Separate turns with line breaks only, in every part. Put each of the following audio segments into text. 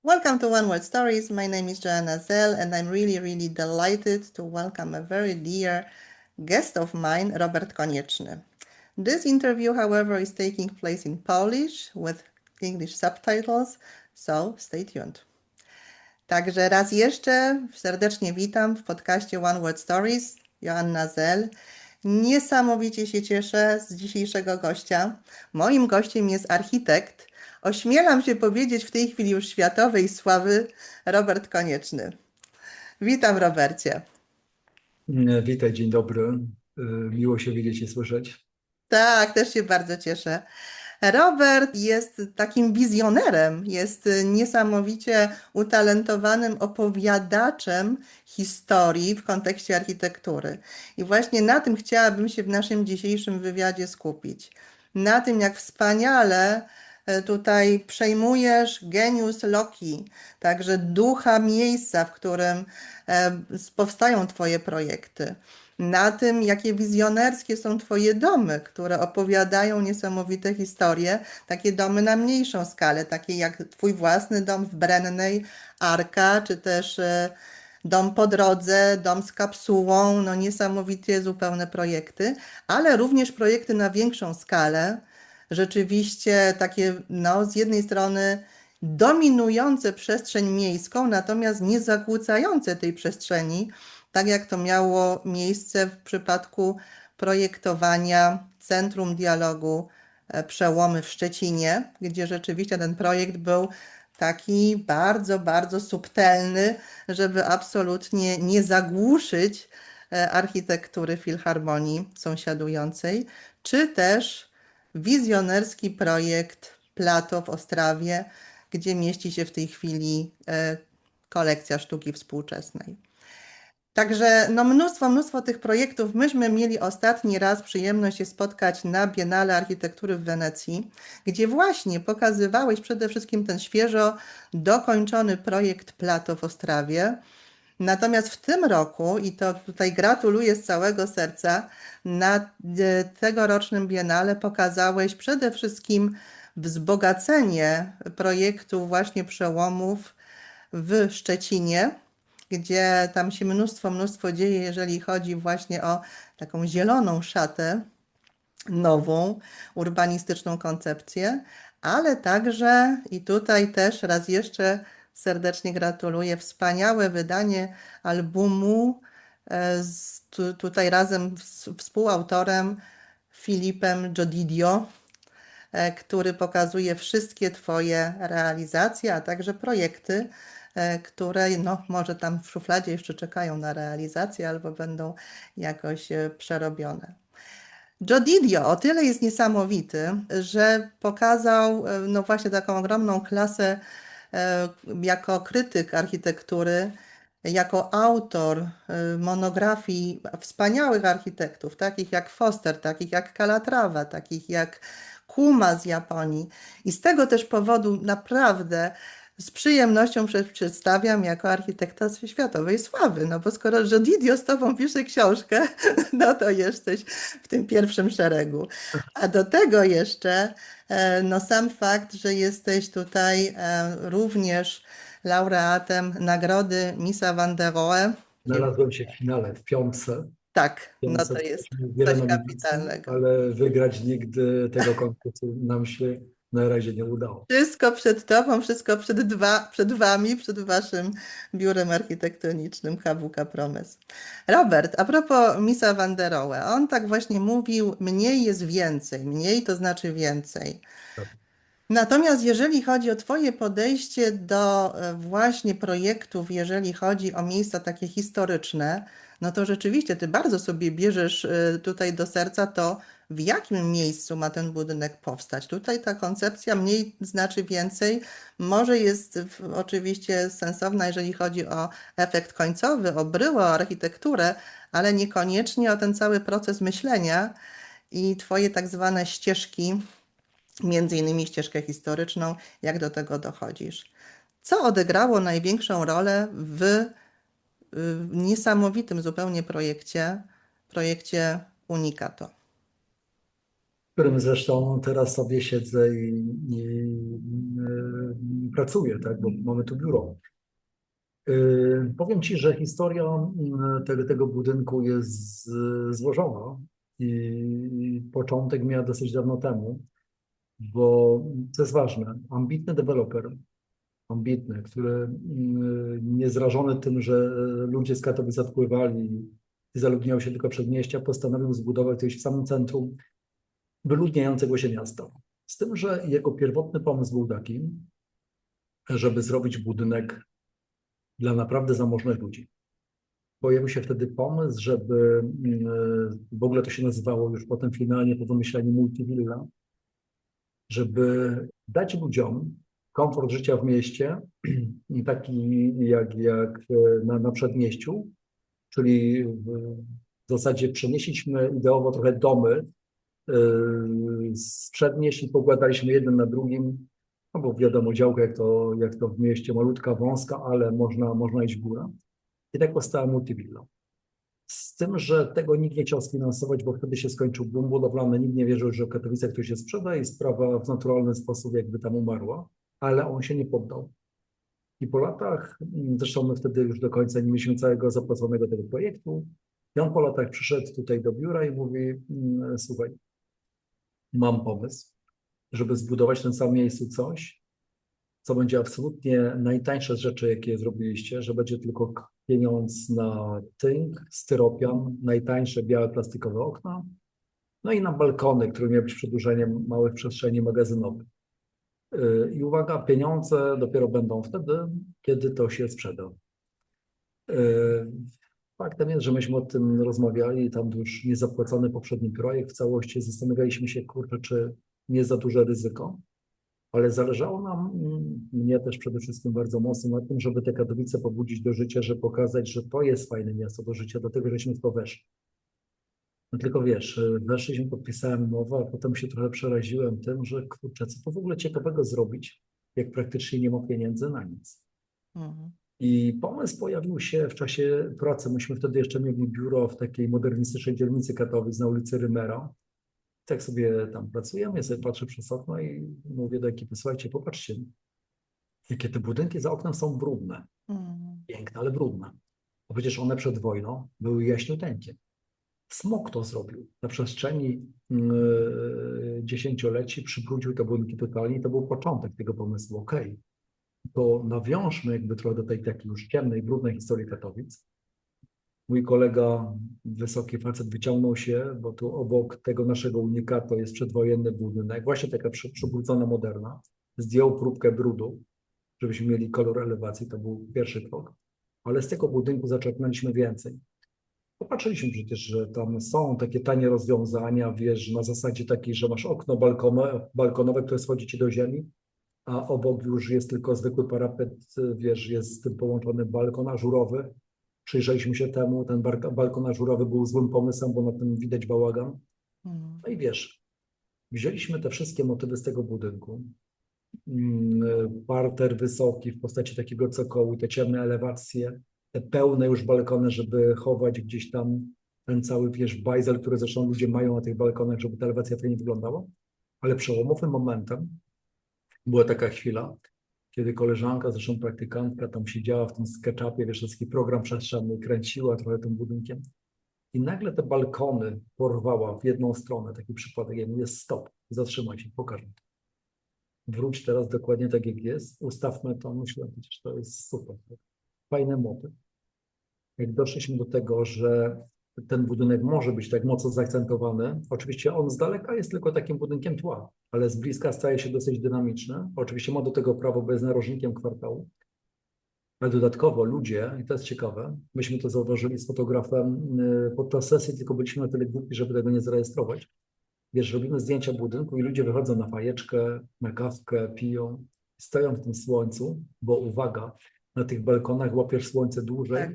Welcome to One Word Stories. My name is Joanna Zell, and I'm really delighted to welcome a very dear guest of mine, Robert Konieczny. This interview, however, is taking place in Polish with English subtitles, so stay tuned. Także raz jeszcze serdecznie witam w podcaście One Word Stories, Joanna Zell. Niesamowicie się cieszę z dzisiejszego gościa. Moim gościem jest architekt, ośmielam się powiedzieć w tej chwili już światowej sławy, Robert Konieczny. Witam, Robercie.
Witaj, dzień dobry. Miło się widzieć i słyszeć.
Tak, też się bardzo cieszę. Robert jest takim wizjonerem, jest niesamowicie utalentowanym opowiadaczem historii w kontekście architektury. I właśnie na tym chciałabym się w naszym dzisiejszym wywiadzie skupić. Na tym, jak wspaniale tutaj przejmujesz genius loci, także ducha miejsca, w którym powstają Twoje projekty. Na tym, jakie wizjonerskie są Twoje domy, które opowiadają niesamowite historie, takie domy na mniejszą skalę, takie jak Twój własny dom w Brennej, Arka, czy też dom po drodze, dom z kapsułą, no niesamowicie zupełne projekty, ale również projekty na większą skalę, rzeczywiście takie, no z jednej strony dominujące przestrzeń miejską, natomiast nie zakłócające tej przestrzeni, tak jak to miało miejsce w przypadku projektowania Centrum Dialogu Przełomy w Szczecinie, gdzie rzeczywiście ten projekt był taki bardzo subtelny, żeby absolutnie nie zagłuszyć architektury filharmonii sąsiadującej, czy też wizjonerski projekt Plato w Ostrawie, gdzie mieści się w tej chwili kolekcja sztuki współczesnej. Także no mnóstwo tych projektów. Myśmy mieli ostatni raz przyjemność się spotkać na Biennale Architektury w Wenecji, gdzie właśnie pokazywałeś przede wszystkim ten świeżo dokończony projekt Plato w Ostrawie. Natomiast w tym roku, i to tutaj gratuluję z całego serca, na tegorocznym Biennale pokazałeś przede wszystkim wzbogacenie projektu właśnie Przełomów w Szczecinie, gdzie tam się mnóstwo dzieje, jeżeli chodzi właśnie o taką zieloną szatę, nową, urbanistyczną koncepcję, ale także i tutaj też raz jeszcze serdecznie gratuluję, wspaniałe wydanie albumu tutaj razem z współautorem Filipem Giodidio, który pokazuje wszystkie Twoje realizacje, a także projekty, które no, może tam w szufladzie jeszcze czekają na realizację albo będą jakoś przerobione. Giodidio o tyle jest niesamowity, że pokazał no właśnie taką ogromną klasę jako krytyk architektury, jako autor monografii wspaniałych architektów, takich jak Foster, takich jak Calatrava, takich jak Kuma z Japonii. I z tego też powodu naprawdę z przyjemnością przedstawiam jako architekta światowej sławy, no bo skoro Giodidio z tobą pisze książkę, no to jesteś w tym pierwszym szeregu. A do tego jeszcze no sam fakt, że jesteś tutaj również laureatem nagrody Misa van der Rohe.
Znalazłem się w finale, w piątce.
Tak, no to
Piątce
jest
wiele
coś
nominacji,
kapitalnego.
ale wygrać nigdy tego konkursu nam się na razie nie udało.
Wszystko przed tobą, wszystko przed wami, przed waszym biurem architektonicznym HWK Promes. Robert, a propos Misa van der Rohe, on tak właśnie mówił, mniej jest więcej, mniej to znaczy więcej.
Tak.
Natomiast jeżeli chodzi o Twoje podejście do właśnie projektów, jeżeli chodzi o miejsca takie historyczne, no to rzeczywiście Ty bardzo sobie bierzesz tutaj do serca to, w jakim miejscu ma ten budynek powstać. Tutaj ta koncepcja mniej znaczy więcej, może jest oczywiście sensowna, jeżeli chodzi o efekt końcowy, o bryłę, o architekturę, ale niekoniecznie o ten cały proces myślenia i Twoje tak zwane ścieżki, między innymi ścieżkę historyczną, jak do tego dochodzisz. Co odegrało największą rolę w niesamowitym zupełnie projekcie Unikato?
W którym zresztą teraz sobie siedzę i pracuję, tak, bo mamy tu biuro. Powiem Ci, że historia tego budynku jest złożona i początek miała dosyć dawno temu, bo co jest ważne, ambitny deweloper, ambitny, który niezrażony tym, że ludzie z Katowic odpływali i zaludniały się tylko przedmieścia, postanowił zbudować coś w samym centrum wyludniającego się miasta. Z tym, że jego pierwotny pomysł był taki, żeby zrobić budynek dla naprawdę zamożnych ludzi. Pojawił się wtedy pomysł, żeby w ogóle to się nazywało już potem finalnie po wymyśleniu multivilla, żeby dać ludziom komfort życia w mieście, taki jak na przedmieściu, czyli w zasadzie przenieśliśmy ideowo trochę domy z przedmieść i pokładaliśmy jeden na drugim, no bo wiadomo, działka jak to w mieście, malutka, wąska, ale można iść w górę. I tak powstała multivilla. Z tym, że tego nikt nie chciał sfinansować, bo wtedy się skończył boom budowlany, nikt nie wierzył, że w Katowicach ktoś się sprzeda i sprawa w naturalny sposób jakby tam umarła, ale on się nie poddał. I po latach, zresztą my wtedy już do końca nie mieliśmy całego zapłaconego tego projektu, i on po latach przyszedł tutaj do biura i mówi, słuchaj, mam pomysł, żeby zbudować w tym samym miejscu coś, co będzie absolutnie najtańsze z rzeczy, jakie zrobiliście, że będzie tylko pieniądz na tynk, styropian, najtańsze białe plastikowe okna, no i na balkony, które miały być przedłużeniem małych przestrzeni magazynowych. I uwaga, pieniądze dopiero będą wtedy, kiedy to się sprzeda. Faktem jest, że myśmy o tym rozmawiali, tam już niezapłacony poprzedni projekt w całości, zastanawialiśmy się, kurczę, czy nie za duże ryzyko, ale zależało nam, mnie też przede wszystkim bardzo mocno na tym, żeby te Katowice pobudzić do życia, żeby pokazać, że to jest fajne miasto do życia, dlatego żeśmy w to weszli. No tylko wiesz, weszliśmy, podpisałem umowę, a potem się trochę przeraziłem tym, że kurczę, co to w ogóle ciekawego zrobić, jak praktycznie nie ma pieniędzy na nic.
Mhm.
I pomysł pojawił się w czasie pracy. Myśmy wtedy jeszcze mieli biuro w takiej modernistycznej dzielnicy Katowic na ulicy Rymera. Tak sobie tam pracujemy, ja sobie patrzę przez okno i mówię do ekipy, słuchajcie, popatrzcie, jakie te budynki za oknem są brudne.
Mhm.
Piękne, ale brudne. Bo przecież one przed wojną były jaśniuteńkie. Smog to zrobił. Na przestrzeni dziesięcioleci przybrudził te budynki totalnie i to był początek tego pomysłu. Okej, to nawiążmy jakby trochę do tej takiej już ciemnej, brudnej historii Katowic. Mój kolega, wysoki facet, wyciągnął się, bo tu obok tego naszego unikatu jest przedwojenny budynek, właśnie taka przybrudzona, moderna. Zdjął próbkę brudu, żebyśmy mieli kolor elewacji, to był pierwszy krok. Ale z tego budynku zaczerpnęliśmy więcej. Popatrzyliśmy przecież, że tam są takie tanie rozwiązania, wiesz, na zasadzie takiej, że masz okno balkonowe, które schodzi ci do ziemi, a obok już jest tylko zwykły parapet, wiesz, jest z tym połączony balkon ażurowy. Przyjrzeliśmy się temu, ten balkon ażurowy był złym pomysłem, bo na tym widać bałagan.
Mhm.
No i wiesz, wzięliśmy te wszystkie motywy z tego budynku, parter wysoki w postaci takiego cokołu, te ciemne elewacje, te pełne już balkony, żeby chować gdzieś tam ten cały, wiesz, bajzel, który zresztą ludzie mają na tych balkonach, żeby ta elewacja fajnie wyglądała. Ale przełomowym momentem była taka chwila, kiedy koleżanka, zresztą praktykantka, tam siedziała w tym SketchUpie, wiesz, taki program przestrzenny, kręciła trochę tym budynkiem i nagle te balkony porwała w jedną stronę, taki przypadek, ja mówię, stop, zatrzymaj się, pokaż mi to. Wróć teraz dokładnie tak, jak jest, ustawmy to, myślę, że to jest super, fajny motyw. Jak doszliśmy do tego, że ten budynek może być tak mocno zaakcentowany, oczywiście on z daleka jest tylko takim budynkiem tła, ale z bliska staje się dosyć dynamiczny. Oczywiście ma do tego prawo, bo jest narożnikiem kwartału. Ale dodatkowo ludzie, i to jest ciekawe, myśmy to zauważyli z fotografem podczas sesji, tylko byliśmy na tyle głupi, żeby tego nie zarejestrować. Wiesz, robimy zdjęcia budynku i ludzie wychodzą na fajeczkę, na kawkę, piją, stoją w tym słońcu, bo uwaga, na tych balkonach łapiesz słońce dłużej
Tak.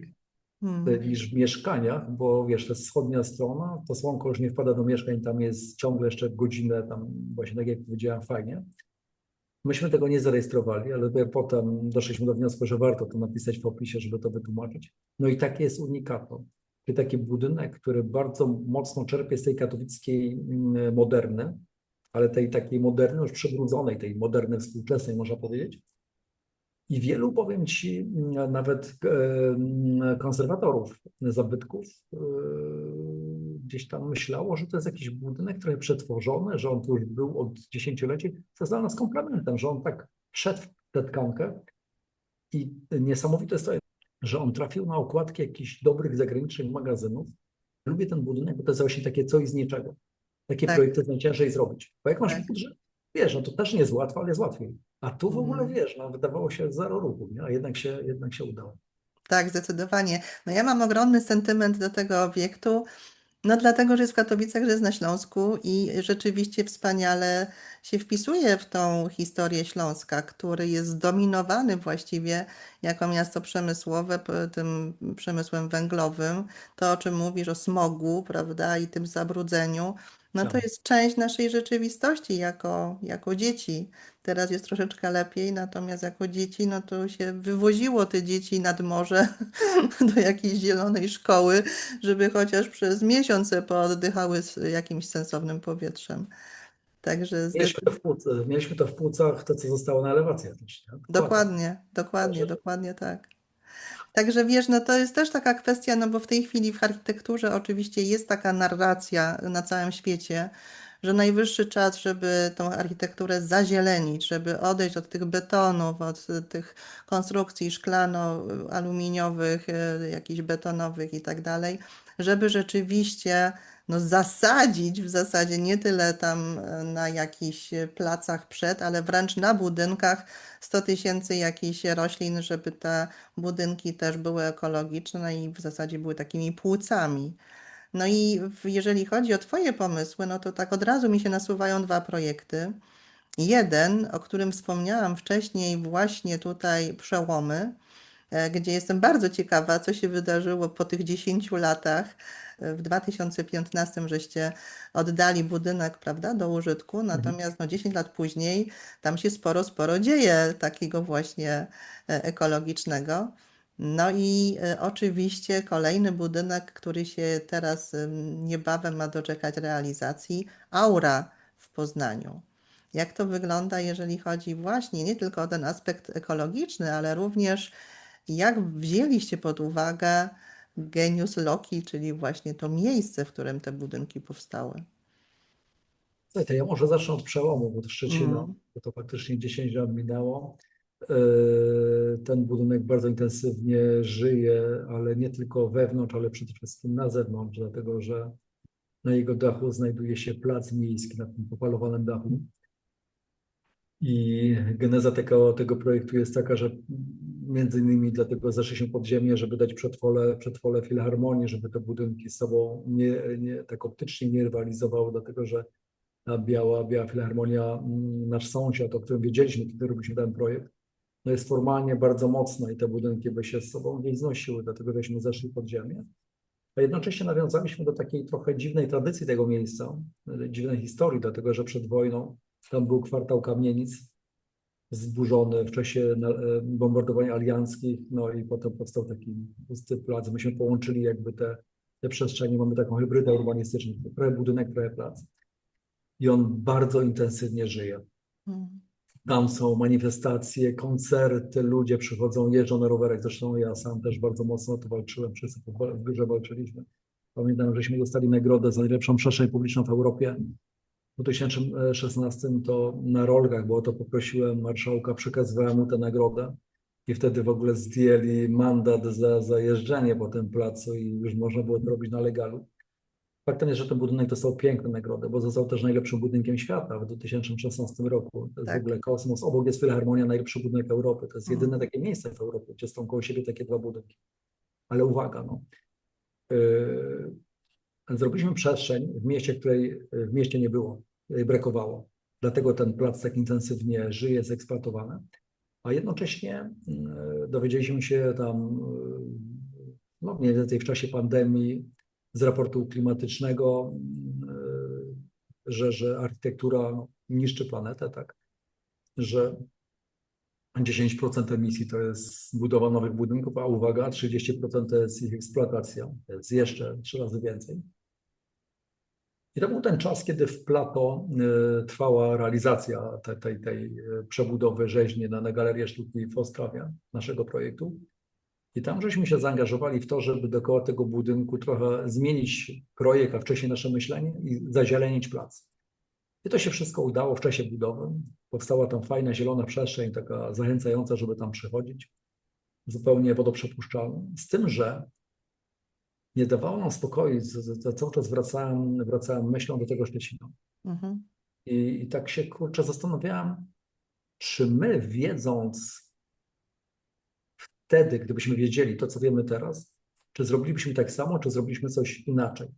Mhm.
niż w mieszkaniach, bo wiesz, to jest wschodnia strona, to słonko już nie wpada do mieszkań, tam jest ciągle jeszcze godzinę, tam właśnie tak jak powiedziałem, fajnie. Myśmy tego nie zarejestrowali, ale dopiero potem doszliśmy do wniosku, że warto to napisać w opisie, żeby to wytłumaczyć. No i taki jest unikato. Czyli taki budynek, który bardzo mocno czerpie z tej katowickiej moderny, ale tej takiej moderny, już przybrudzonej, tej moderny współczesnej, można powiedzieć, I wielu, powiem Ci, nawet konserwatorów zabytków gdzieś tam myślało, że to jest jakiś budynek trochę przetworzony, że on tu już był od dziesięcioleci, co jest dla nas komplementem, że on tak wszedł w tę tkankę i niesamowite jest to, że on trafił na okładki jakichś dobrych zagranicznych magazynów. Lubię ten budynek, bo to jest właśnie takie coś z niczego. Takie
Tak,
projekty jest najciężej zrobić. Bo jak masz
tak.
budżet, wiesz, no to też nie jest łatwo, ale jest łatwiej. A tu w ogóle,
Mhm.
wiesz, no, wydawało się zero ruchu, nie? A jednak się udało.
Tak, zdecydowanie. No ja mam ogromny sentyment do tego obiektu. No dlatego, że jest w Katowicach, że jest na Śląsku i rzeczywiście wspaniale się wpisuje w tą historię Śląska, który jest zdominowany właściwie jako miasto przemysłowe tym przemysłem węglowym. To, o czym mówisz, o smogu, prawda, i tym zabrudzeniu, no to
Tak.
jest część naszej rzeczywistości jako dzieci. Teraz jest troszeczkę lepiej, natomiast jako dzieci, no to się wywoziło te dzieci nad morze do jakiejś zielonej szkoły, żeby chociaż przez miesiące pooddychały z jakimś sensownym powietrzem. Także
Mieliśmy to w Płucach, to co zostało na elewacjach też, nie? Dokładnie.
dokładnie, dokładnie,
Także
dokładnie tak. Także wiesz, no to jest też taka kwestia, no bo w tej chwili w architekturze oczywiście jest taka narracja na całym świecie, że najwyższy czas, żeby tą architekturę zazielenić, żeby odejść od tych betonów, od tych konstrukcji szklano-aluminiowych, jakichś betonowych i tak dalej, żeby rzeczywiście no, zasadzić w zasadzie nie tyle tam na jakichś placach przed, ale wręcz na budynkach 100 tysięcy jakichś roślin, żeby te budynki też były ekologiczne i w zasadzie były takimi płucami. No i jeżeli chodzi o Twoje pomysły, no to tak od razu mi się nasuwają dwa projekty. Jeden, o którym wspomniałam wcześniej, właśnie tutaj przełomy, gdzie jestem bardzo ciekawa, co się wydarzyło po tych 10 latach. W 2015 żeście oddali budynek, prawda, do użytku,
mhm.
natomiast no 10 lat później tam się sporo dzieje takiego właśnie ekologicznego. No i oczywiście kolejny budynek, który się teraz niebawem ma doczekać realizacji, Aura w Poznaniu. Jak to wygląda, jeżeli chodzi właśnie nie tylko o ten aspekt ekologiczny, ale również jak wzięliście pod uwagę genius loci, czyli właśnie to miejsce, w którym te budynki powstały?
Słuchaj, to ja może zacznę od przełomu, bo to Szczecina,
Mm,
bo to faktycznie 10 lat minęło. Ten budynek bardzo intensywnie żyje, ale nie tylko wewnątrz, ale przede wszystkim na zewnątrz, dlatego że na jego dachu znajduje się plac miejski, na tym popalowanym dachu. I geneza tego projektu jest taka, że między innymi dlatego zeszliśmy pod ziemię, żeby dać przedwolę filharmonii, żeby te budynki z sobą tak optycznie nie rywalizowały, dlatego że ta biała filharmonia, nasz sąsiad, o którym wiedzieliśmy, kiedy robiliśmy ten projekt, no jest formalnie bardzo mocna i te budynki by się z sobą nie znosiły, dlatego żeśmy zeszli pod ziemię. A jednocześnie nawiązaliśmy do takiej trochę dziwnej tradycji tego miejsca, dziwnej historii, dlatego że przed wojną tam był kwartał kamienic zburzony w czasie bombardowań alianckich, no i potem powstał taki pusty plac. Myśmy połączyli jakby te przestrzenie, mamy taką hybrydę urbanistyczną, trochę budynek, trochę plac. I on bardzo intensywnie żyje.
mm,
Tam są manifestacje, koncerty, ludzie przychodzą, jeżdżą na rowerach. Zresztą ja sam też bardzo mocno o to walczyłem, wszyscy w biurze walczyliśmy. Pamiętam, żeśmy dostali nagrodę za najlepszą przestrzeń publiczną w Europie. W 2016 to na rolkach, bo o to poprosiłem marszałka, przekazywałem mu tę nagrodę i wtedy w ogóle zdjęli mandat za jeżdżenie po tym placu i już można było to robić na legalu. Faktem jest, że ten budynek dostał piękną nagrodę, bo został też najlepszym budynkiem świata w 2016 roku. To jest w
tak.
ogóle kosmos. Obok jest Filharmonia, najlepszy budynek Europy. To jest jedyne
Mm,
takie miejsce w Europie, gdzie są koło siebie takie dwa budynki. Ale uwaga, no. Yy, Zrobiliśmy przestrzeń w mieście, której w mieście nie było, jej brakowało. Dlatego ten plac tak intensywnie żyje, jest eksploatowany. A jednocześnie dowiedzieliśmy się tam, no mniej więcej w czasie pandemii, z raportu klimatycznego, że architektura niszczy planetę, tak? Że 10% emisji to jest budowa nowych budynków, a uwaga, 30% to jest ich eksploatacja. To jest jeszcze 3 razy więcej. I to był ten czas, kiedy w Plato trwała realizacja tej przebudowy rzeźni na Galerię Sztuki w Ostrawie, naszego projektu. I tam żeśmy się zaangażowali w to, żeby dookoła tego budynku trochę zmienić projekt, a wcześniej nasze myślenie i zazielenić plac. I to się wszystko udało w czasie budowy. Powstała tam fajna, zielona przestrzeń, taka zachęcająca, żeby tam przychodzić. Zupełnie wodoprzepuszczalna. Z tym, że nie dawało nam spokoju, cały czas wracałem myślą do tego Szczecina.
Mhm.
I tak się, kurczę, zastanawiałem, czy my, wiedząc wtedy, gdybyśmy wiedzieli to, co wiemy teraz, czy zrobilibyśmy tak samo, czy zrobiliśmy coś inaczej.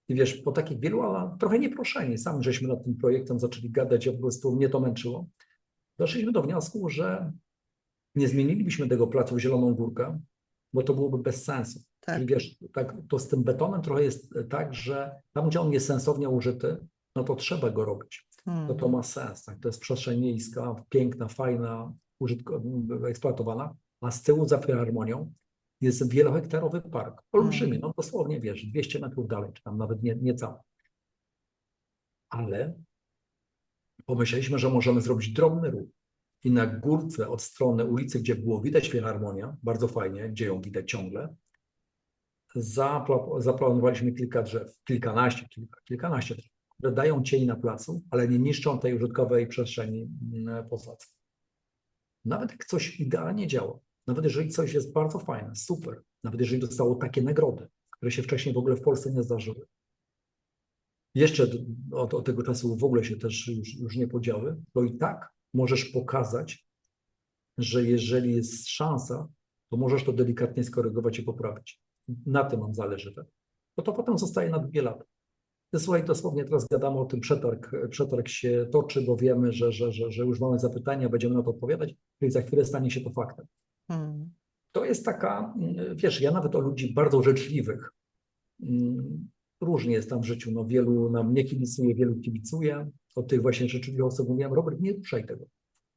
I wiesz, po takich wielu, ale trochę nieproszeni, sami żeśmy nad tym projektem zaczęli gadać, a po prostu mnie to męczyło, doszliśmy do wniosku, że nie zmienilibyśmy tego placu w Zieloną Górkę, bo to byłoby bez sensu.
Tak.
Czyli wiesz, tak, to z tym betonem trochę jest tak, że tam, gdzie on jest sensownie użyty, no to trzeba go robić. To ma sens. Tak? To jest przestrzeń miejska, piękna, fajna, eksploatowana, a z tyłu za Filharmonią jest wielohektarowy park. Olbrzymi, no dosłownie wiesz, 200 metrów dalej, czy tam nawet nie cały. Ale pomyśleliśmy, że możemy zrobić drobny ruch. I na górce od strony ulicy, gdzie było widać Filharmonia, bardzo fajnie, gdzie ją widać ciągle, zaplanowaliśmy kilka drzew, kilkanaście drzew, które dają cień na placu, ale nie niszczą tej użytkowej przestrzeni posadzki. Nawet jak coś idealnie działa, nawet jeżeli coś jest bardzo fajne, super, nawet jeżeli dostało takie nagrody, które się wcześniej w ogóle w Polsce nie zdarzyły, jeszcze od tego czasu w ogóle się też już nie podziały, to i tak możesz pokazać, że jeżeli jest szansa, to możesz to delikatnie skorygować i poprawić. Na tym nam zależy. To potem zostaje na długie lata. Słuchaj, dosłownie teraz gadamy o tym, przetarg się toczy, bo wiemy, że już mamy zapytania, będziemy na to odpowiadać, czyli za chwilę stanie się to faktem. To jest taka, wiesz, ja nawet o ludzi bardzo życzliwych, różnie jest tam w życiu, no wielu nam nie kibicuje, wielu kibicuje, o tych właśnie życzliwych osób mówiłem, Robert, nie ruszaj tego,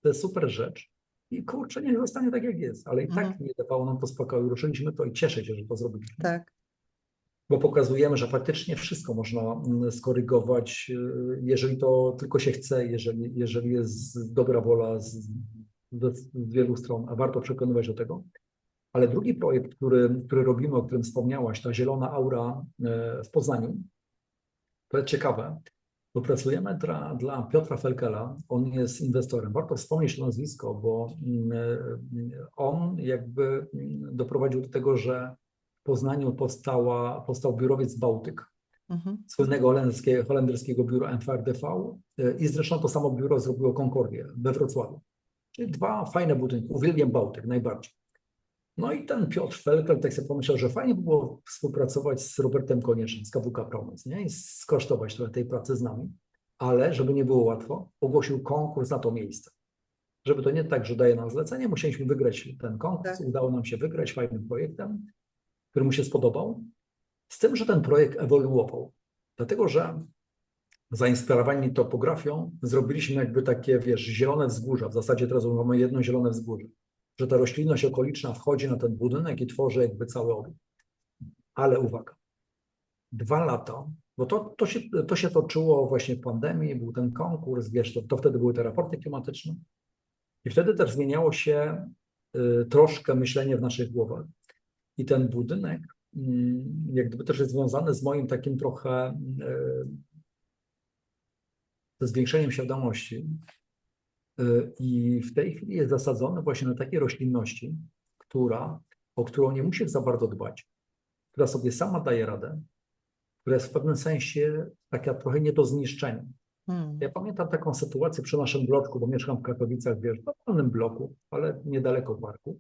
to jest super rzecz i kurczę, niech zostanie tak, jak jest, ale i tak nie dawało nam to spokoju, ruszyliśmy to i cieszę się, że to zrobiliśmy.
Tak.
Bo pokazujemy, że faktycznie wszystko można skorygować, jeżeli to tylko się chce, jeżeli jest dobra wola z wielu stron, a warto przekonywać do tego. Ale drugi projekt, który robimy, o którym wspomniałaś, ta zielona aura w Poznaniu, to jest ciekawe, bo pracujemy dla Piotra Felkela, on jest inwestorem. Warto wspomnieć to nazwisko, bo on jakby doprowadził do tego, że w Poznaniu powstał biurowiec Bałtyk, słynnego holenderskiego biura MVRDV i zresztą to samo biuro zrobiło Concordię we Wrocławiu. Czyli dwa fajne budynki, uwielbiam Bałtyk najbardziej. No i ten Piotr Felkel tak sobie pomyślał, że fajnie by było współpracować z Robertem Koniecznym z KWK Promes, nie? I skosztować trochę tej pracy z nami, ale żeby nie było łatwo, ogłosił konkurs na to miejsce. Żeby to nie tak, że daje nam zlecenie, musieliśmy wygrać ten konkurs,
Tak.
udało nam się wygrać fajnym projektem, który mu się spodobał, z tym, że ten projekt ewoluował, dlatego że zainspirowani topografią zrobiliśmy jakby takie, wiesz, zielone wzgórza, w zasadzie teraz mamy jedno zielone wzgórze, że ta roślinność okoliczna wchodzi na ten budynek i tworzy jakby cały obiekt. Ale uwaga, 2 lata, bo to się toczyło właśnie w pandemii, był ten konkurs, wiesz, to wtedy były te raporty klimatyczne i wtedy też zmieniało się troszkę myślenie w naszych głowach. I ten budynek jak gdyby też jest związany z moim takim trochę ze zwiększeniem świadomości. I w tej chwili jest zasadzony właśnie na takiej roślinności, o którą nie musisz za bardzo dbać, która sobie sama daje radę, która jest w pewnym sensie taka trochę nie do zniszczenia. Ja pamiętam taką sytuację przy naszym bloczku, bo mieszkam w Katowicach, wiesz, w normalnym bloku, ale niedaleko parku,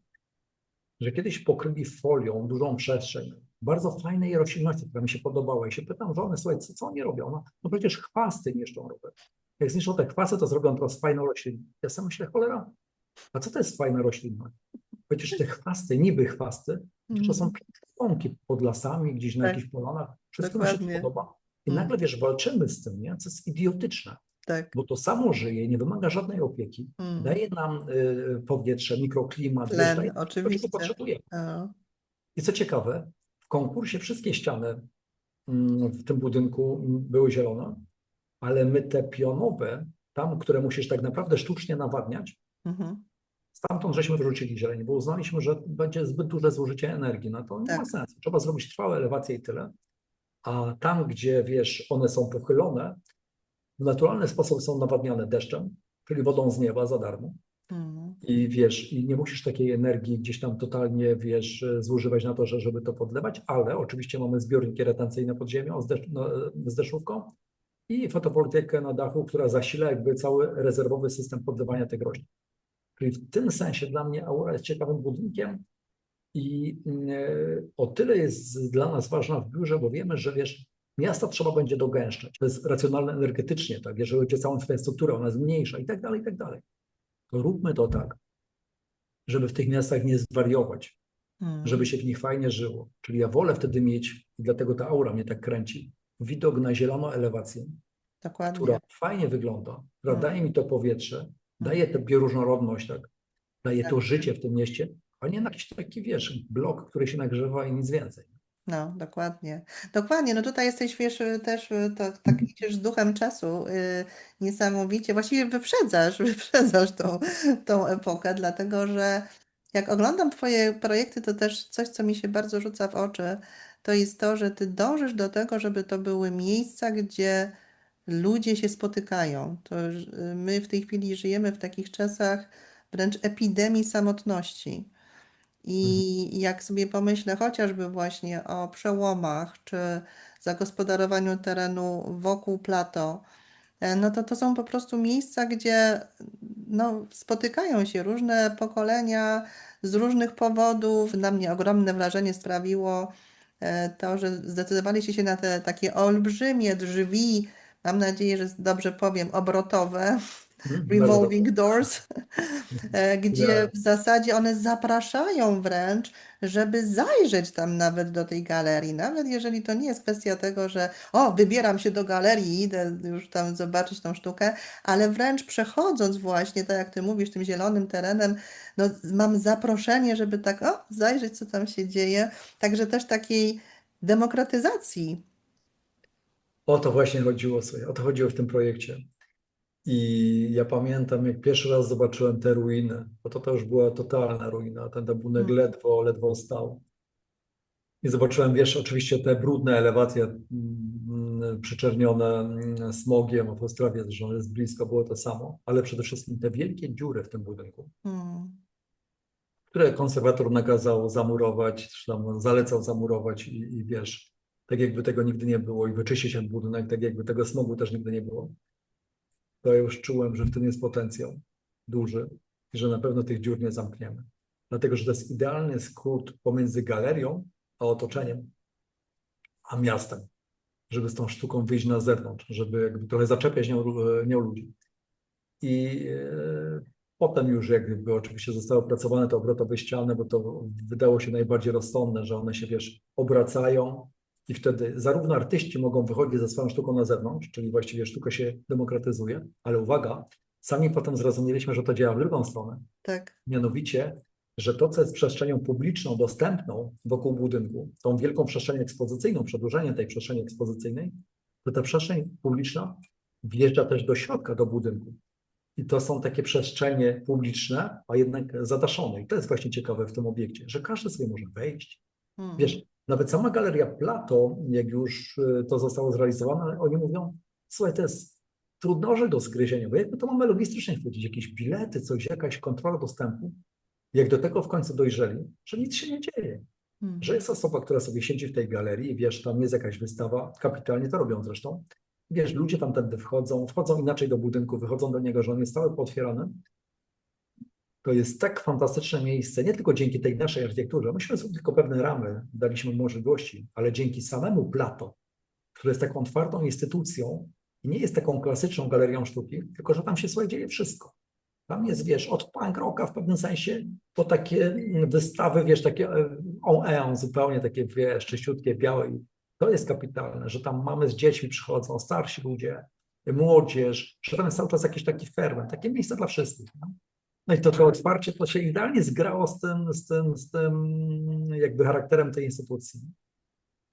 że kiedyś pokryli folią dużą przestrzeń bardzo fajnej roślinności, która mi się podobała i się pytam żony, słuchaj, co oni robią? No przecież chwasty niszczą, Robert. Jak zniszczą te chwasty, to zrobią teraz fajną roślinę. Ja sam myślę, cholera, a co to jest fajna roślina? Przecież te chwasty, niby chwasty, to są łąki pod lasami, gdzieś na jakichś polanach. Wszystko mi się to podoba. I nagle, wiesz, walczymy z tym, nie? Co jest idiotyczne.
Tak.
Bo to samo żyje, nie wymaga żadnej opieki, daje nam powietrze, mikroklimat,
Tlen,
daje
oczywiście.
to, czego potrzebujemy. I co ciekawe, w konkursie wszystkie ściany w tym budynku były zielone, ale my te pionowe, tam, które musisz tak naprawdę sztucznie nawadniać,
Mhm.
stamtąd żeśmy wyrzucili zieleń, bo uznaliśmy, że będzie zbyt duże zużycie energii. No to nie ma
Tak.
sensu. Trzeba zrobić trwałe elewacje i tyle. A tam, gdzie wiesz, one są pochylone, w naturalny sposób są nawadniane deszczem, czyli wodą z nieba za darmo.
Mhm.
I wiesz, i nie musisz takiej energii gdzieś tam totalnie, wiesz, zużywać na to, żeby to podlewać, ale oczywiście mamy zbiorniki retencyjne pod ziemią z deszczówką i fotowoltaikę na dachu, która zasila jakby cały rezerwowy system podlewania tych roślin. Czyli w tym sensie dla mnie Aura jest ciekawym budynkiem i o tyle jest dla nas ważna w biurze, bo wiemy, że wiesz, miasta trzeba będzie dogęszczać. To jest racjonalne energetycznie, tak? Jeżeli chodzi o całą infrastrukturę, ona jest mniejsza i tak dalej, i tak dalej. To róbmy to tak, żeby w tych miastach nie zwariować, żeby
Mhm.
się w nich fajnie żyło. Czyli ja wolę wtedy mieć, i dlatego ta aura mnie tak kręci, widok na zieloną elewację, która
Dokładnie.
fajnie wygląda, która
Mhm.
daje mi to powietrze,
Mhm.
daje tę bioróżnorodność, tak, daje
Tak.
to życie w tym mieście, a nie na jakiś taki, wiesz, blok, który się nagrzewa i nic więcej.
No, dokładnie. Dokładnie. No tutaj jesteś, wiesz, też tak idziesz z duchem czasu. Niesamowicie. Właściwie wyprzedzasz tą epokę, dlatego że jak oglądam Twoje projekty, to też coś, co mi się bardzo rzuca w oczy, to jest to, że Ty dążysz do tego, żeby to były miejsca, gdzie ludzie się spotykają. My w tej chwili żyjemy w takich czasach wręcz epidemii samotności.
Mhm.
I jak sobie pomyślę chociażby właśnie o przełomach czy zagospodarowaniu terenu wokół plato, no to są po prostu miejsca, gdzie no, spotykają się różne pokolenia z różnych powodów. Na mnie ogromne wrażenie sprawiło to, że zdecydowaliście się na te takie olbrzymie drzwi, mam nadzieję, że dobrze powiem, obrotowe,
Bardzo dobrze.
revolving doors, gdzie
Idealnie.
w zasadzie one zapraszają wręcz, żeby zajrzeć tam nawet do tej galerii. Nawet jeżeli to nie jest kwestia tego, że o, wybieram się do galerii i idę już tam zobaczyć tą sztukę, ale wręcz przechodząc właśnie, tak jak ty mówisz, tym zielonym terenem, no mam zaproszenie, żeby tak o, zajrzeć, co tam się dzieje. Także też takiej demokratyzacji.
O to właśnie chodziło sobie, o to chodziło w tym projekcie. I ja pamiętam, jak pierwszy raz zobaczyłem te ruiny, bo to już była totalna ruina, ten budynek
Mm,
ledwo stał. I zobaczyłem, wiesz, oczywiście te brudne elewacje przyczernione smogiem, w Ostrawie zresztą jest blisko, było to samo, ale przede wszystkim te wielkie dziury w tym budynku,
mm,
które konserwator nakazał zamurować, czy tam zalecał zamurować i wiesz, tak jakby tego nigdy nie było i wyczyścić ten budynek, tak jakby tego smogu też nigdy nie było. To ja już czułem, że w tym jest potencjał duży i że na pewno tych dziur nie zamkniemy. Dlatego, że to jest idealny skrót pomiędzy galerią a otoczeniem, a miastem, żeby z tą sztuką wyjść na zewnątrz, żeby jakby trochę zaczepiać nią ludzi. I potem już jakby oczywiście zostały opracowane te obrotowe ściany, bo to wydało się najbardziej rozsądne, że one się, wiesz, obracają i wtedy zarówno artyści mogą wychodzić ze swoją sztuką na zewnątrz, czyli właściwie sztuka się demokratyzuje, ale uwaga, sami potem zrozumieliśmy, że to działa w drugą stronę.
tak.
Mianowicie, że to, co jest przestrzenią publiczną, dostępną wokół budynku, tą wielką przestrzenią ekspozycyjną, przedłużenie tej przestrzeni ekspozycyjnej, to ta przestrzeń publiczna wjeżdża też do środka, do budynku. I to są takie przestrzenie publiczne, a jednak zadaszone. I to jest właśnie ciekawe w tym obiekcie, że każdy sobie może wejść.
Mm,
Wiesz, nawet sama galeria Plato, jak już to zostało zrealizowane, oni mówią, słuchaj, to jest trudnoże do zgryzienia, bo jakby to mamy logistycznie chwycić, jakieś bilety, coś, jakaś kontrola dostępu. Jak do tego w końcu dojrzeli, że nic się nie dzieje. Że
mm.
jest osoba, która sobie siedzi w tej galerii i wiesz, tam jest jakaś wystawa, kapitalnie to robią zresztą. Wiesz, ludzie tam tędy wchodzą inaczej do budynku, wychodzą do niego, że on jest cały pootwierany. To jest tak fantastyczne miejsce, nie tylko dzięki tej naszej architekturze. Myśmy sobie tylko pewne ramy daliśmy możliwości, ale dzięki samemu Plato, który jest taką otwartą instytucją i nie jest taką klasyczną galerią sztuki, tylko że tam się słuchaj, dzieje wszystko. Tam jest, wiesz, od punk rocka w pewnym sensie, po takie wystawy, wiesz, takie on zupełnie takie, wiesz, czyściutkie, białe. I to jest kapitalne, że tam mamy z dziećmi przychodzą, starsi ludzie, młodzież, że tam jest cały czas jakiś taki ferment, takie miejsce dla wszystkich. No, no i to otwarcie to się idealnie zgrało z tym jakby charakterem tej instytucji.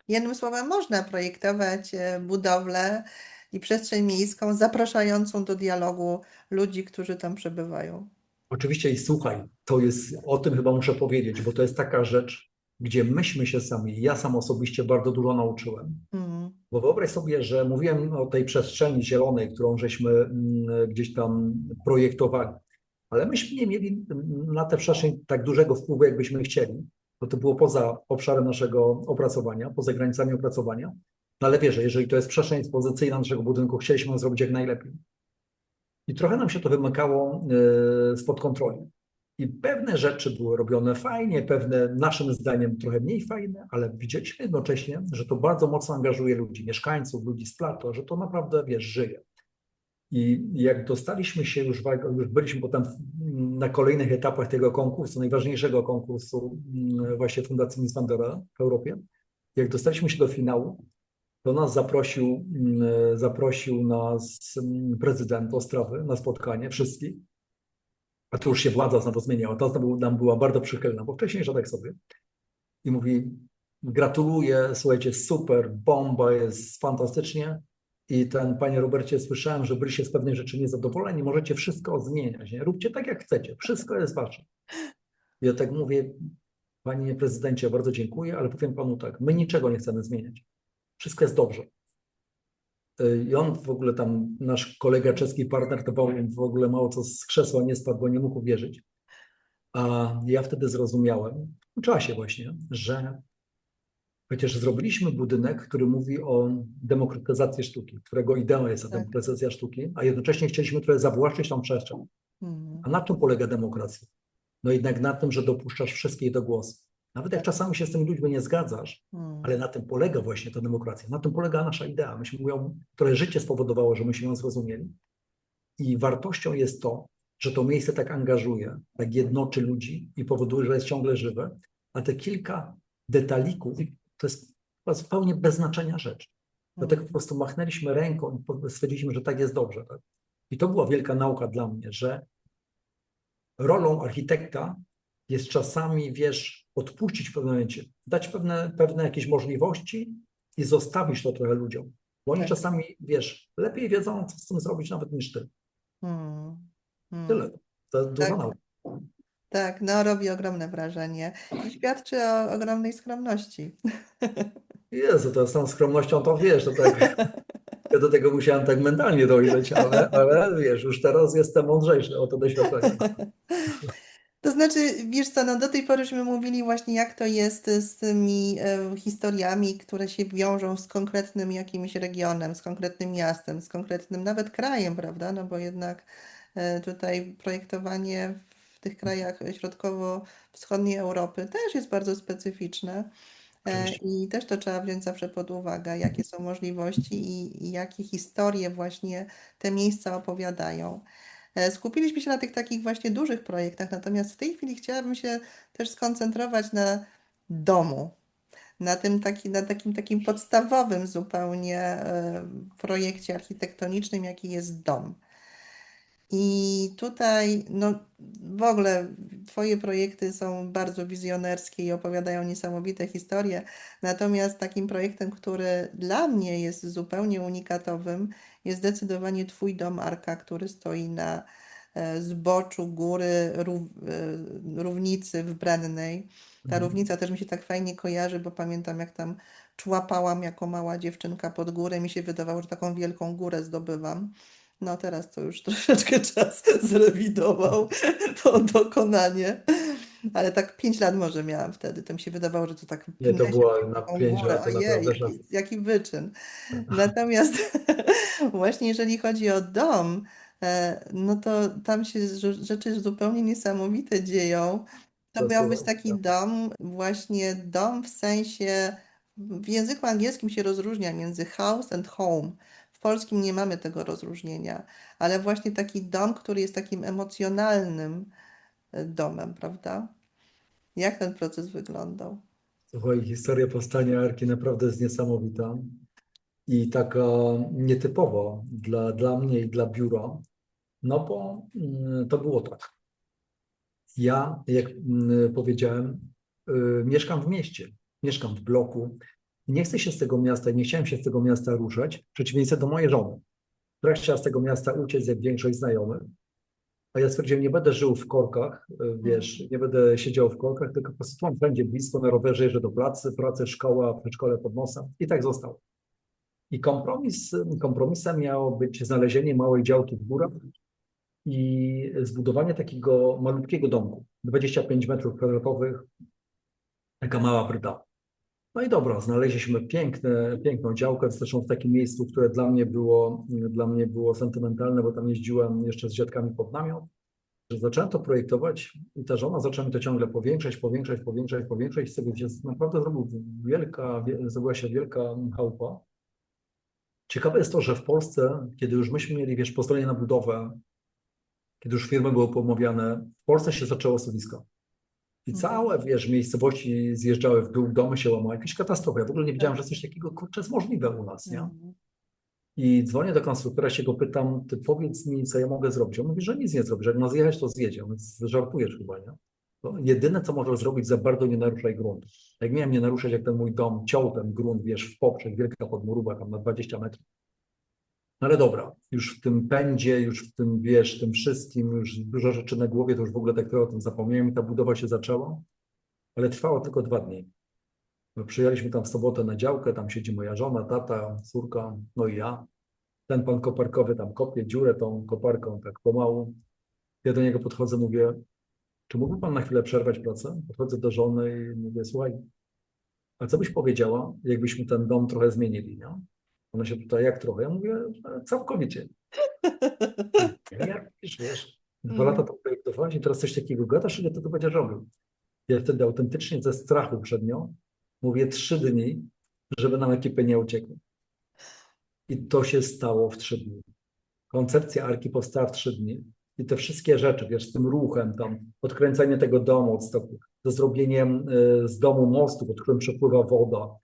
Jednym słowem, można projektować budowlę i przestrzeń miejską zapraszającą do dialogu ludzi, którzy tam przebywają.
Oczywiście i słuchaj, to jest, o tym chyba muszę powiedzieć, bo to jest taka rzecz, gdzie myśmy się sami, ja sam osobiście bardzo dużo nauczyłem.
Mm,
Bo wyobraź sobie, że mówiłem o tej przestrzeni zielonej, którą żeśmy gdzieś tam projektowali, ale myśmy nie mieli na tę przestrzeń tak dużego wpływu, jakbyśmy chcieli, bo to było poza obszarem naszego opracowania, poza granicami opracowania. No ale wiesz, że jeżeli to jest przestrzeń ekspozycyjna naszego budynku, chcieliśmy ją zrobić jak najlepiej. I trochę nam się to wymykało spod kontroli. I pewne rzeczy były robione fajnie, pewne naszym zdaniem trochę mniej fajne, ale widzieliśmy jednocześnie, że to bardzo mocno angażuje ludzi, mieszkańców, ludzi z plato, że to naprawdę, wiesz, żyje. I jak dostaliśmy się już byliśmy potem na kolejnych etapach tego konkursu, najważniejszego konkursu właśnie Fundacji Mies van der Rohe w Europie, jak dostaliśmy się do finału, to nas zaprosił nas prezydent Ostrawy na spotkanie wszystkich, a tu już się władza znowu zmieniała. Ta nam była bardzo przychylna, bo wcześniej tak sobie. I mówi, gratuluję, słuchajcie, super, bomba, jest fantastycznie. I ten, panie Robercie, słyszałem, że byliście z pewnej rzeczy niezadowoleni, możecie wszystko zmieniać, nie? Róbcie tak, jak chcecie, wszystko jest wasze. I ja tak mówię, panie prezydencie, bardzo dziękuję, ale powiem panu tak, my niczego nie chcemy zmieniać. Wszystko jest dobrze. I on w ogóle tam, nasz kolega czeski partner, to powiem, w ogóle mało co z krzesła nie spadł, bo nie mógł uwierzyć. A ja wtedy zrozumiałem, w czasie właśnie, że przecież zrobiliśmy budynek, który mówi o demokratyzacji sztuki, którego ideą jest ta
tak.
demokratyzacja sztuki, a jednocześnie chcieliśmy trochę zawłaszczyć tą przestrzeń.
Mm,
A na czym polega demokracja? No jednak na tym, że dopuszczasz wszystkich do głosu. Nawet jak czasami się z tymi ludźmi nie zgadzasz,
mm,
ale na tym polega właśnie ta demokracja, na tym polega nasza idea. Myśmy ją, które życie spowodowało, że myśmy ją zrozumieli. I wartością jest to, że to miejsce tak angażuje, tak jednoczy ludzi i powoduje, że jest ciągle żywe, a te kilka detalików to jest zupełnie bez znaczenia rzecz. Dlatego po prostu machnęliśmy ręką i stwierdziliśmy, że tak jest dobrze. Tak? I to była wielka nauka dla mnie, że rolą architekta jest czasami, wiesz, odpuścić w pewnym momencie, dać pewne jakieś możliwości i zostawić to trochę ludziom. Bo oni
tak.
czasami, wiesz, lepiej wiedzą, co z tym zrobić nawet niż ty.
Mm, mm,
Tyle. To jest dużo
tak.
nauki.
Tak, no robi ogromne wrażenie i świadczy o ogromnej skromności.
Jezu, to z tą skromnością to wiesz, to tak, ja do tego musiałem tak mentalnie dojrzeć, ale wiesz, już teraz jestem mądrzejszy o to doświadczenie.
To znaczy, wiesz co, no do tej pory żeśmy mówili właśnie, jak to jest z tymi historiami, które się wiążą z konkretnym jakimś regionem, z konkretnym miastem, z konkretnym nawet krajem, prawda? No bo jednak tutaj projektowanie w tych krajach środkowo-wschodniej Europy też jest bardzo specyficzne.
Oczywiście.
I też to trzeba wziąć zawsze pod uwagę, jakie są możliwości i jakie historie właśnie te miejsca opowiadają. Skupiliśmy się na tych takich właśnie dużych projektach, natomiast w tej chwili chciałabym się też skoncentrować na domu, na takim podstawowym zupełnie projekcie architektonicznym, jaki jest dom. I tutaj, no w ogóle Twoje projekty są bardzo wizjonerskie i opowiadają niesamowite historie. Natomiast takim projektem, który dla mnie jest zupełnie unikatowym, jest zdecydowanie Twój dom Arka, który stoi na zboczu góry Równicy w Brennej. Ta
Mhm.
równica też mi się tak fajnie kojarzy, bo pamiętam jak tam człapałam jako mała dziewczynka pod górę. Mi się wydawało, że taką wielką górę zdobywam. No teraz to już troszeczkę czas zrewidował to dokonanie. Ale tak 5 lat może miałam wtedy. To mi się wydawało, że to tak
Nie, to
pnę się
była
przez
na
taką
5
górę.
lat, to
Ojej,
naprawdę szafy.
jaki wyczyn. Natomiast właśnie jeżeli chodzi o dom, no to tam się rzeczy zupełnie niesamowite dzieją. To
To
miał być
słuchaj.
taki dom, właśnie dom w sensie, w języku angielskim się rozróżnia między house and home. W polskim nie mamy tego rozróżnienia, ale właśnie taki dom, który jest takim emocjonalnym domem, prawda? Jak ten proces wyglądał?
Słuchaj, historia powstania Arki naprawdę jest niesamowita i taka nietypowa dla mnie i dla biura, no bo to było tak. Ja, jak powiedziałem, mieszkam w mieście, mieszkam w bloku I nie chcę się z tego miasta, nie chciałem się z tego miasta ruszać, w przeciwieństwie do mojej żony, która chciała z tego miasta uciec jak większość znajomych. A ja stwierdziłem, nie będę żył w korkach, wiesz, nie będę siedział w korkach, tylko po prostu mam wszędzie blisko, na rowerze jeżdżę do pracy, szkoła, przedszkole pod nosem i tak został. I kompromisem miało być znalezienie małej działki w górach i zbudowanie takiego malutkiego domku, 25 metrów kwadratowych, taka mała bryda. No i dobra, znaleźliśmy piękną działkę, zresztą w takim miejscu, które dla mnie było sentymentalne, bo tam jeździłem jeszcze z dziadkami pod namiot. Że zacząłem to projektować i ta żona zaczęła mi to ciągle powiększać. I sobie się naprawdę zrobiła się wielka chałupa. Ciekawe jest to, że w Polsce, kiedy już myśmy mieli, wiesz, pozwolenie na budowę, kiedy już firmy były pomawiane, w Polsce się zaczęło suwisko. I całe, wiesz, miejscowości zjeżdżały w dół, domy się łamały, jakieś katastrofy. Ja w ogóle nie wiedziałem, że coś takiego, kurczę, jest możliwe u nas, nie? I dzwonię do konstruktora, się go pytam, ty powiedz mi, co ja mogę zrobić. On mówi, że nic nie zrobisz, jak ma zjechać, to zjedzie. Więc żartujesz chyba, nie? To jedyne, co możesz zrobić, za bardzo nie naruszaj gruntu. Jak miałem nie naruszać, jak ten mój dom ciął ten grunt, wiesz, w poprzek, wielka podmurówka, tam na 20 metrów. No ale dobra, już w tym pędzie, już w tym, wiesz, tym wszystkim, już dużo rzeczy na głowie, to już w ogóle tak trochę o tym zapomniałem i ta budowa się zaczęła, ale trwało tylko 2 dni. My przyjechaliśmy tam w sobotę na działkę, tam siedzi moja żona, tata, córka, no i ja. Ten pan koparkowy tam kopie dziurę tą koparką tak pomału. Ja do niego podchodzę, mówię, czy mógłby pan na chwilę przerwać pracę? Podchodzę do żony i mówię, słuchaj, a co byś powiedziała, jakbyśmy ten dom trochę zmienili, nie? Ona się pyta, jak trochę? Ja mówię, całkowicie. Jak wiesz, 2 lata to projektowałeś i teraz coś takiego gadasz, ile to będziesz robił? Ja wtedy autentycznie ze strachu przed nią mówię 3 dni, żeby nam ekipy nie uciekły. I to się stało w 3 dni. Koncepcja Arki powstała w 3 dni i te wszystkie rzeczy, wiesz, z tym ruchem, tam odkręcenie tego domu od stoku, to zrobieniem z domu mostu, pod którym przepływa woda.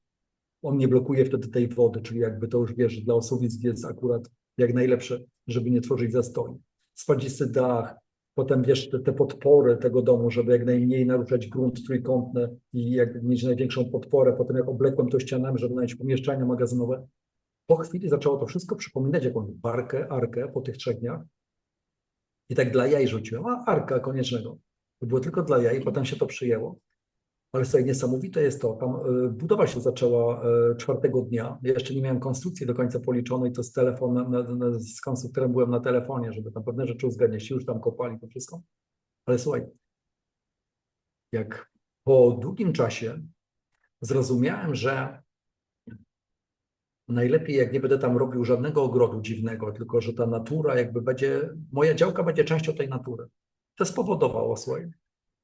On nie blokuje wtedy tej wody, czyli jakby to już, wiesz, dla osuwisk jest akurat jak najlepsze, żeby nie tworzyć zastoi. Spadzisty dach, potem, wiesz, te podpory tego domu, żeby jak najmniej naruszać grunt trójkątny i jak mieć największą podporę. Potem jak oblekłem to ścianami, żeby mieć pomieszczenia magazynowe. Po chwili zaczęło to wszystko przypominać jakąś arkę po tych 3 dniach. I tak dla jaj rzuciłem, a arka koniecznego. To było tylko dla jaj, potem się to przyjęło. Ale sobie niesamowite jest to, tam budowa się zaczęła 4. dnia. Ja jeszcze nie miałem konstrukcji do końca policzonej, to z z konstruktorem byłem na telefonie, żeby tam pewne rzeczy uzgadniać. Już tam kopali to wszystko. Ale słuchaj, jak po długim czasie zrozumiałem, że najlepiej, jak nie będę tam robił żadnego ogrodu dziwnego, tylko że ta natura jakby moja działka będzie częścią tej natury. To spowodowało, słuchaj,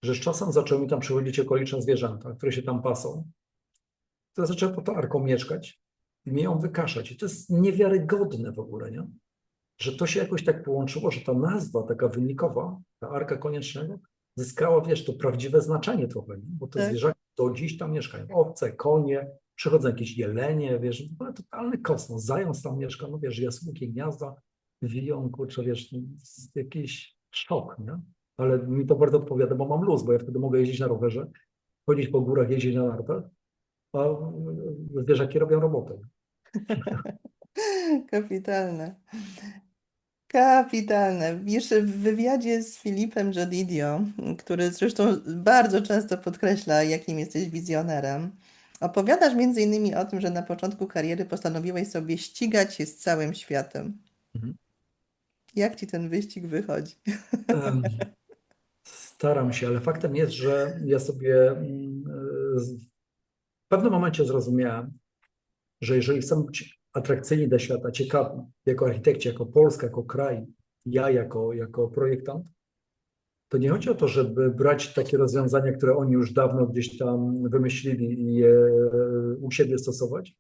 że z czasem zaczęły mi tam przychodzić okoliczne zwierzęta, które się tam pasą. To zaczęły pod tą arką mieszkać i mnie ją wykaszać. I to jest niewiarygodne w ogóle, nie? Że to się jakoś tak połączyło, że ta nazwa taka wynikowa, ta Arka Koniecznego, zyskała, wiesz, to prawdziwe znaczenie trochę, nie? Bo te zwierzęta do dziś tam mieszkają. Owce, konie, przychodzą jakieś jelenie, wiesz, w ogóle totalny kosmos. Zając tam mieszka, no wiesz, jaskółki, gniazda, wiją, kurczę, wiesz, jakiś szok, nie? Ale mi to bardzo odpowiada, bo mam luz, bo ja wtedy mogę jeździć na rowerze, chodzić po górach, jeździć na nartach, a zwierzaki robią robotę.
Kapitalne. Kapitalne. Wiesz, w wywiadzie z Filipem Jodidio, który zresztą bardzo często podkreśla, jakim jesteś wizjonerem, opowiadasz między innymi o tym, że na początku kariery postanowiłeś sobie ścigać się z całym światem.
Mhm.
Jak ci ten wyścig wychodzi?
Staram się, ale faktem jest, że ja sobie w pewnym momencie zrozumiałem, że jeżeli chcę być atrakcyjni dla świata, ciekawi, jako architekci, jako Polska, jako kraj, ja jako projektant, to nie chodzi o to, żeby brać takie rozwiązania, które oni już dawno gdzieś tam wymyślili i je u siebie stosować,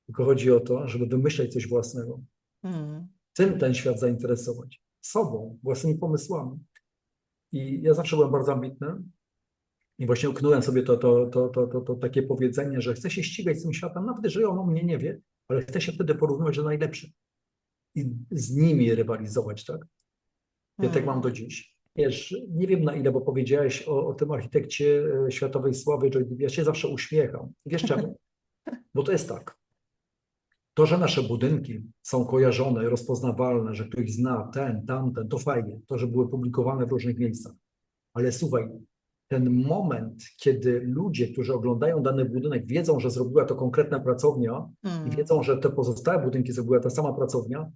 tylko chodzi o to, żeby wymyślać coś własnego. Tym ten świat zainteresować. Sobą, własnymi pomysłami. I ja zawsze byłem bardzo ambitny i właśnie uknąłem sobie to takie powiedzenie, że chcę się ścigać z tym światem, nawet jeżeli on o mnie nie wie, ale chcę się wtedy porównywać do najlepszych i z nimi rywalizować, tak? Ja tak mam do dziś. Wiesz, nie wiem na ile, bo powiedziałeś o tym architekcie światowej sławy, że ja się zawsze uśmiecham. Wiesz czemu? Bo to jest tak. To, że nasze budynki są kojarzone, rozpoznawalne, że ktoś zna ten, tamten, to fajnie. To, że były publikowane w różnych miejscach. Ale słuchaj, ten moment, kiedy ludzie, którzy oglądają dany budynek, wiedzą, że zrobiła to konkretna pracownia i
Mm,
wiedzą, że te pozostałe budynki zrobiła ta sama pracownia,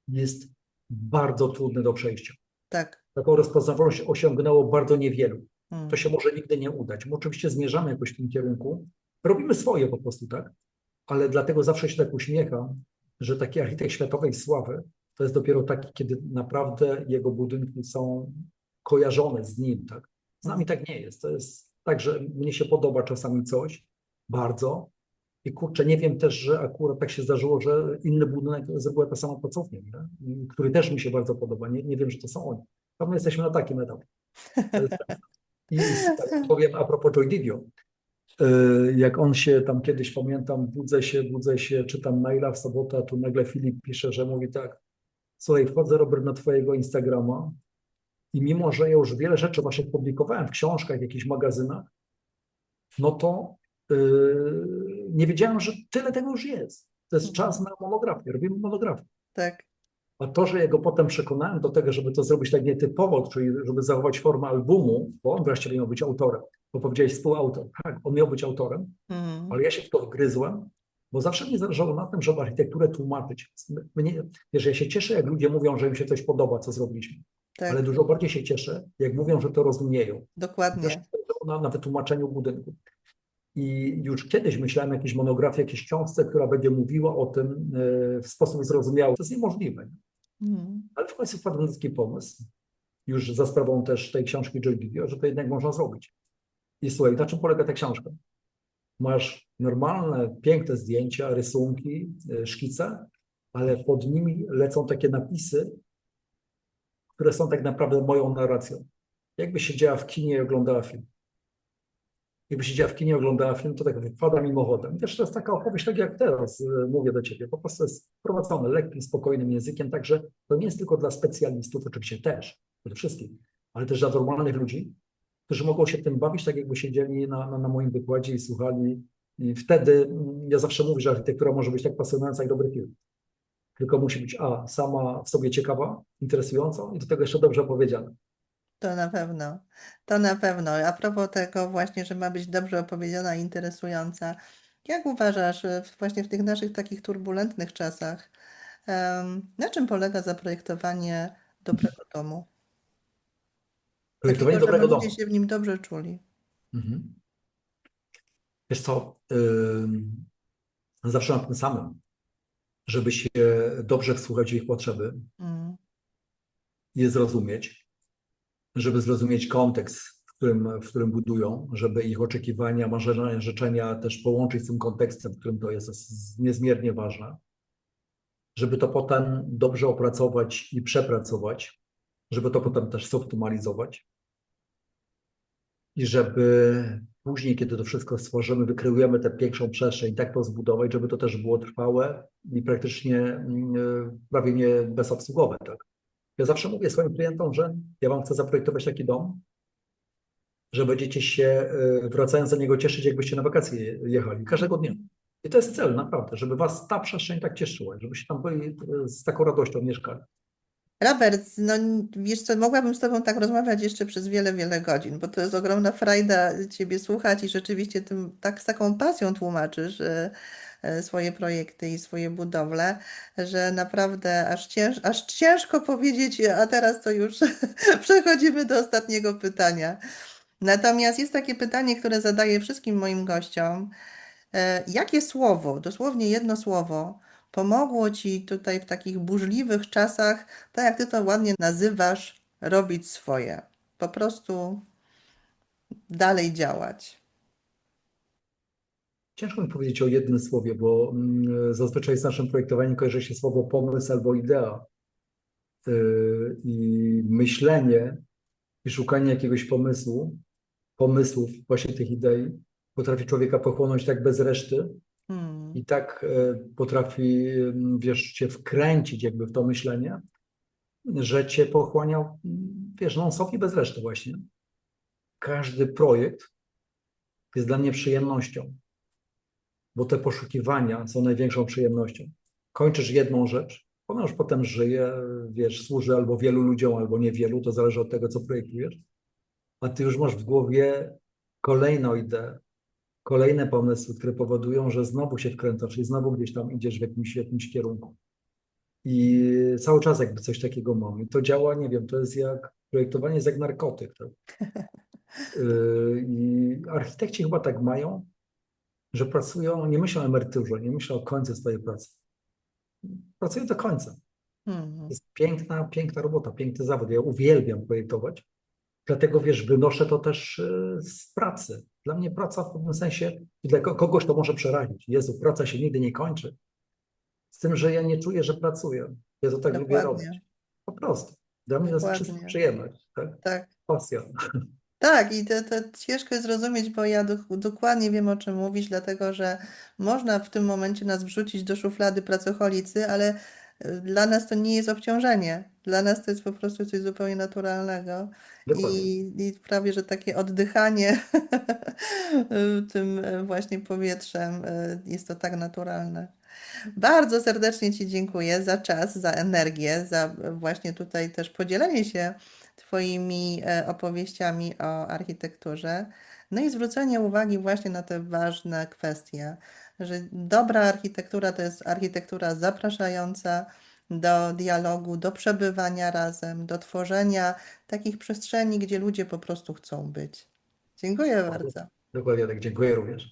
jest bardzo trudny do przejścia.
tak.
Taką rozpoznawalność osiągnęło bardzo niewielu. To
Mm,
się może nigdy nie udać. My oczywiście zmierzamy jakoś w tym kierunku. Robimy swoje po prostu, tak? Ale dlatego zawsze się tak uśmiecham, że taki architekt światowej sławy to jest dopiero taki, kiedy naprawdę jego budynki są kojarzone z nim, tak? Z nami
mm,
tak nie jest. To jest tak, że mnie się podoba czasami coś bardzo i kurczę, nie wiem też, że akurat tak się zdarzyło, że inny budynek zrobiła ta sama pracownia, nie? Który też mi się bardzo podoba. Nie wiem, że to są oni. To my jesteśmy na takim etapie. To jest tak. I słuchaj, powiem a propos Joy Didio. Jak on się tam kiedyś, pamiętam, budzę się, czytam maila w sobotę, a tu nagle Filip pisze, że mówi tak, słuchaj, wchodzę, Robert, na twojego Instagrama i mimo, że ja już wiele rzeczy waszych publikowałem w książkach, w jakichś magazynach, no to nie wiedziałem, że tyle tego już jest. To jest czas na monografię, robimy monografię.
tak.
A to, że ja go potem przekonałem do tego, żeby to zrobić tak nietypowo, czyli żeby zachować formę albumu, bo on wreszcie miał być autorem, bo powiedziałeś współautor. Tak, on miał być autorem,
Mm,
ale ja się w to wgryzłem, bo zawsze mi zależało na tym, żeby architekturę tłumaczyć. Wiesz, ja się cieszę, jak ludzie mówią, że im się coś podoba, co zrobiliśmy, ale
tak.
dużo bardziej się cieszę, jak mówią, że to rozumieją. I też
Dokładnie.
na wytłumaczeniu budynku. I już kiedyś myślałem o jakiejś monografii, jakiejś książce, która będzie mówiła o tym w sposób zrozumiały. To jest niemożliwe.
Mm,
Ale w końcu wpadłem na taki pomysł, już za sprawą też tej książki Joy Didio, że to jednak można zrobić. I słuchaj, na czym polega ta książka? Masz normalne, piękne zdjęcia, rysunki, szkice, ale pod nimi lecą takie napisy, które są tak naprawdę moją narracją. Jakby siedziała w kinie i oglądała film. Jakby siedziała w kinie i oglądała film, to tak wypada mimochodem. Wiesz, to jest taka opowieść, tak jak teraz mówię do ciebie. Po prostu jest prowadzone lekkim, spokojnym językiem, także to nie jest tylko dla specjalistów, oczywiście też, przede wszystkim, ale też dla normalnych ludzi, którzy mogą się tym bawić, tak jakby siedzieli na moim wykładzie i słuchali. I wtedy ja zawsze mówię, że architektura może być tak pasjonująca jak dobry film. Tylko musi być sama w sobie ciekawa, interesująca i do tego jeszcze dobrze opowiedziana.
to na pewno. To na pewno. A propos tego właśnie, że ma być dobrze opowiedziana i interesująca. Jak uważasz, właśnie w tych naszych takich turbulentnych czasach, na czym polega zaprojektowanie dobrego domu?
Projektowanie
Takiego, żeby
dobrego
ludzie
domu.
się w nim dobrze czuli.
Mhm. Wiesz co, zawsze na tym samym, żeby się dobrze wsłuchać w ich potrzeby,
Mm,
je zrozumieć, żeby zrozumieć kontekst, w którym budują, żeby ich oczekiwania, marzenia, życzenia też połączyć z tym kontekstem, w którym to jest niezmiernie ważne, żeby to potem dobrze opracować i przepracować, żeby to potem też zoptymalizować i żeby później, kiedy to wszystko stworzymy, wykreujemy tę większą przestrzeń, tak to zbudować, żeby to też było trwałe i praktycznie prawie nie bezobsługowe, tak? Ja zawsze mówię swoim klientom, że ja wam chcę zaprojektować taki dom, że będziecie się wracając do niego cieszyć, jakbyście na wakacje jechali, każdego dnia. I to jest cel, naprawdę, żeby was ta przestrzeń tak cieszyła, żebyście tam byli z taką radością mieszkali.
Robert, no wiesz co, mogłabym z Tobą tak rozmawiać jeszcze przez wiele, wiele godzin, bo to jest ogromna frajda Ciebie słuchać i rzeczywiście tym, tak z taką pasją tłumaczysz swoje projekty i swoje budowle, że naprawdę aż ciężko powiedzieć, a teraz to już przechodzimy do ostatniego pytania. Natomiast jest takie pytanie, które zadaję wszystkim moim gościom. Jakie słowo, dosłownie jedno słowo, pomogło Ci tutaj w takich burzliwych czasach, tak jak Ty to ładnie nazywasz, robić swoje? Po prostu dalej działać.
Ciężko mi powiedzieć o jednym słowie, bo zazwyczaj z naszym projektowaniem kojarzy się słowo pomysł albo idea. I myślenie i szukanie jakiegoś pomysłów, właśnie tych idei, potrafi człowieka pochłonąć tak bez reszty
Hmm.
i tak potrafi, wiesz, cię wkręcić jakby w to myślenie, że cię pochłania, wiesz, non-stop i bez reszty właśnie. Każdy projekt jest dla mnie przyjemnością. bo te poszukiwania są największą przyjemnością. Kończysz jedną rzecz, ona już potem żyje, wiesz, służy albo wielu ludziom, albo niewielu, to zależy od tego, co projektujesz, a ty już masz w głowie kolejną ideę, kolejne pomysły, które powodują, że znowu się wkręcasz i znowu gdzieś tam idziesz w jakimś kierunku. I cały czas jakby coś takiego mam. I to działa, nie wiem, to jest jak, projektowanie jest jak narkotyk. Tak? I architekci chyba tak mają, że pracują, nie myślą o emeryturze, nie myślą o końcu swojej pracy. Pracują do końca. To
Mhm.
jest piękna, piękna robota, piękny zawód. Ja uwielbiam projektować. Dlatego, wiesz, wynoszę to też z pracy. Dla mnie praca w pewnym sensie, dla kogoś to może przerazić. Jezu, praca się nigdy nie kończy. Z tym, że ja nie czuję, że pracuję. Ja to tak lubię
Dokładnie,
robić. Po prostu. Dla mnie to jest czysta
dokładnie.
przyjemność, tak?
Tak.
Pasja.
Tak, i to ciężko jest zrozumieć, bo ja dokładnie wiem, o czym mówisz, dlatego że można w tym momencie nas wrzucić do szuflady pracocholicy, ale dla nas to nie jest obciążenie. Dla nas to jest po prostu coś zupełnie naturalnego
Dokładnie.
i prawie, że takie oddychanie tym właśnie powietrzem jest to tak naturalne. Bardzo serdecznie Ci dziękuję za czas, za energię, za właśnie tutaj też podzielenie się Twoimi opowieściami o architekturze. No i zwrócenie uwagi właśnie na te ważne kwestie, że dobra architektura to jest architektura zapraszająca do dialogu, do przebywania razem, do tworzenia takich przestrzeni, gdzie ludzie po prostu chcą być. Dziękuję bardzo.
Dokładnie tak. Dziękuję również.